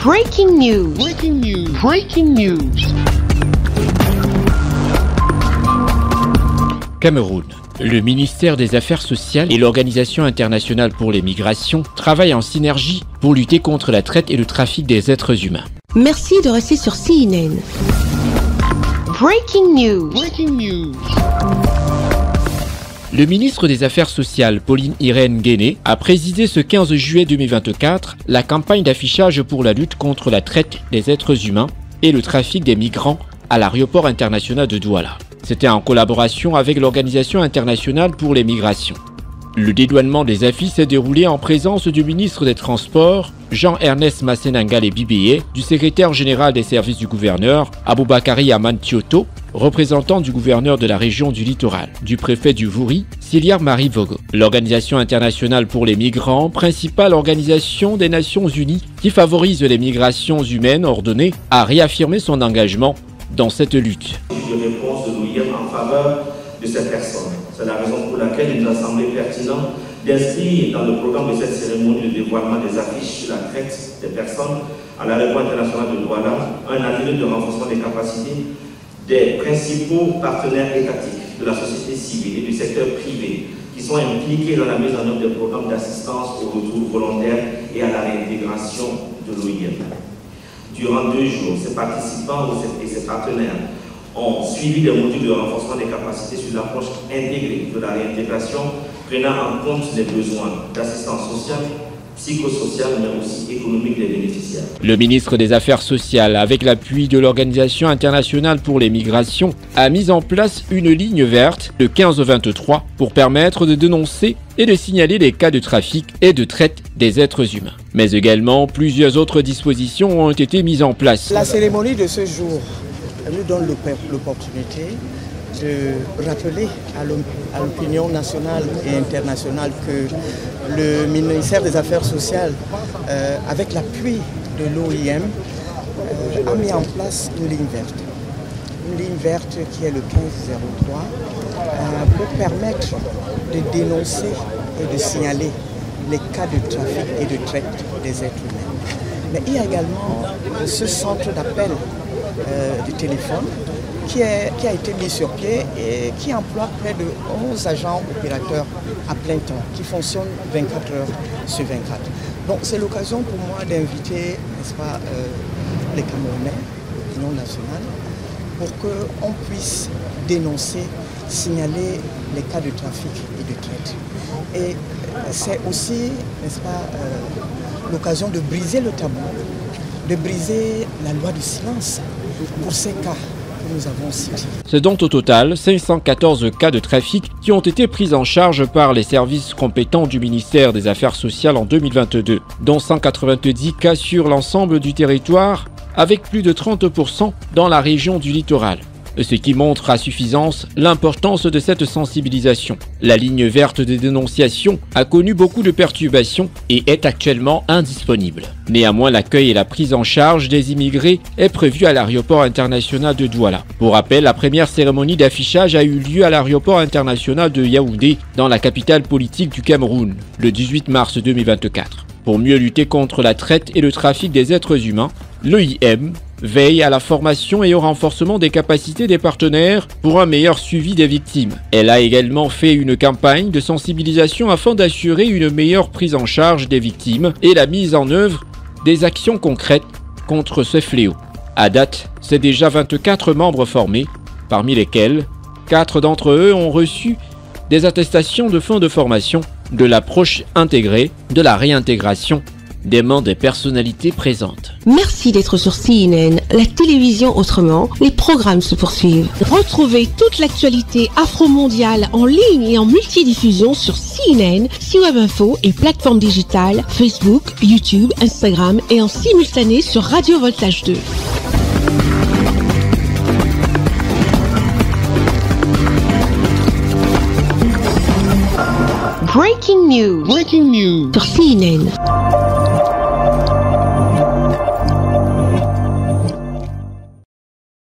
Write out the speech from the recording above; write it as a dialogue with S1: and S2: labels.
S1: Breaking news. Breaking news. Breaking news.
S2: Cameroun. Le ministère des Affaires sociales et l'Organisation internationale pour les migrations travaillent en synergie pour lutter contre la traite et le trafic des êtres humains.
S3: Merci de rester sur CNN.
S1: Breaking news. Breaking news.
S2: Le ministre des Affaires sociales, Pauline Irène Guéné, a présidé ce 15 juillet 2024 la campagne d'affichage pour la lutte contre la traite des êtres humains et le trafic des migrants à l'aéroport international de Douala. C'était en collaboration avec l'Organisation internationale pour les migrations. Le dédouanement des affiches s'est déroulé en présence du ministre des Transports, Jean-Ernest Massenangale Bibeye, du secrétaire général des services du gouverneur, Aboubakari Aman Tioto, représentant du gouverneur de la région du littoral, du préfet du Vouri, Siliar Marie Vogo. L'Organisation internationale pour les migrants, principale organisation des Nations Unies qui favorise les migrations humaines ordonnées, a réaffirmé son engagement dans cette lutte.
S4: De réponse de l'OIM en faveur de cette personne. C'est la raison pour laquelle il nous a semblé pertinent d'inscrire dans le programme de cette cérémonie de dévoilement des affiches sur la traite des personnes à l'aéroport international de Douala un atelier de renforcement des capacités des principaux partenaires étatiques de la société civile et du secteur privé qui sont impliqués dans la mise en œuvre des programmes d'assistance au retour volontaire et à la réintégration de l'OIM. Durant 2 jours, ces participants et ces partenaires ont suivi des modules de renforcement des capacités sur l'approche intégrée de la réintégration, prenant en compte les besoins d'assistance sociale, psychosociale, mais aussi économique des bénéficiaires.
S2: Le ministre des Affaires sociales, avec l'appui de l'Organisation internationale pour les migrations, a mis en place une ligne verte de 15-23 pour permettre de dénoncer et de signaler les cas de trafic et de traite des êtres humains. Mais également, plusieurs autres dispositions ont été mises en place.
S5: La cérémonie de ce jour nous donne l'opportunité de rappeler à l'opinion nationale et internationale que le ministère des Affaires sociales, avec l'appui de l'OIM, a mis en place une ligne verte. Une ligne verte qui est le 1503 pour permettre de dénoncer et de signaler les cas de trafic et de traite des êtres humains. Mais il y a également ce centre d'appel du téléphone qui a été mis sur pied et qui emploie près de 11 agents opérateurs à plein temps, qui fonctionnent 24 heures sur 24. Donc c'est l'occasion pour moi d'inviter, n'est-ce pas, les Camerounais, l'Union nationale, pour qu'on puisse dénoncer, signaler les cas de trafic et de traite. Et c'est aussi, n'est-ce pas, l'occasion de briser le tabou, de briser la loi du silence pour ces cas que nous avons cités.
S2: C'est donc au total 514 cas de trafic qui ont été pris en charge par les services compétents du ministère des Affaires sociales en 2022, dont 190 cas sur l'ensemble du territoire, avec plus de 30% dans la région du littoral. Ce qui montre à suffisance l'importance de cette sensibilisation. La ligne verte des dénonciations a connu beaucoup de perturbations et est actuellement indisponible. Néanmoins, l'accueil et la prise en charge des immigrés est prévu à l'aéroport international de Douala. Pour rappel, la première cérémonie d'affichage a eu lieu à l'aéroport international de Yaoundé, dans la capitale politique du Cameroun, le 18 mars 2024. Pour mieux lutter contre la traite et le trafic des êtres humains, l'OIM veille à la formation et au renforcement des capacités des partenaires pour un meilleur suivi des victimes. Elle a également fait une campagne de sensibilisation afin d'assurer une meilleure prise en charge des victimes et la mise en œuvre des actions concrètes contre ce fléau. À date, c'est déjà 24 membres formés, parmi lesquels 4 d'entre eux ont reçu des attestations de fin de formation, de l'approche intégrée, de la réintégration des membres des personnalités présentes.
S3: Merci d'être sur CNN, la télévision autrement. Les programmes se poursuivent. Retrouvez toute l'actualité afro-mondiale en ligne et en multidiffusion sur CNN, C-Web Info et plateformes digitales, Facebook, YouTube, Instagram et en simultané sur Radio Voltage 2.
S1: Breaking news. Breaking news.
S3: Sur CNN.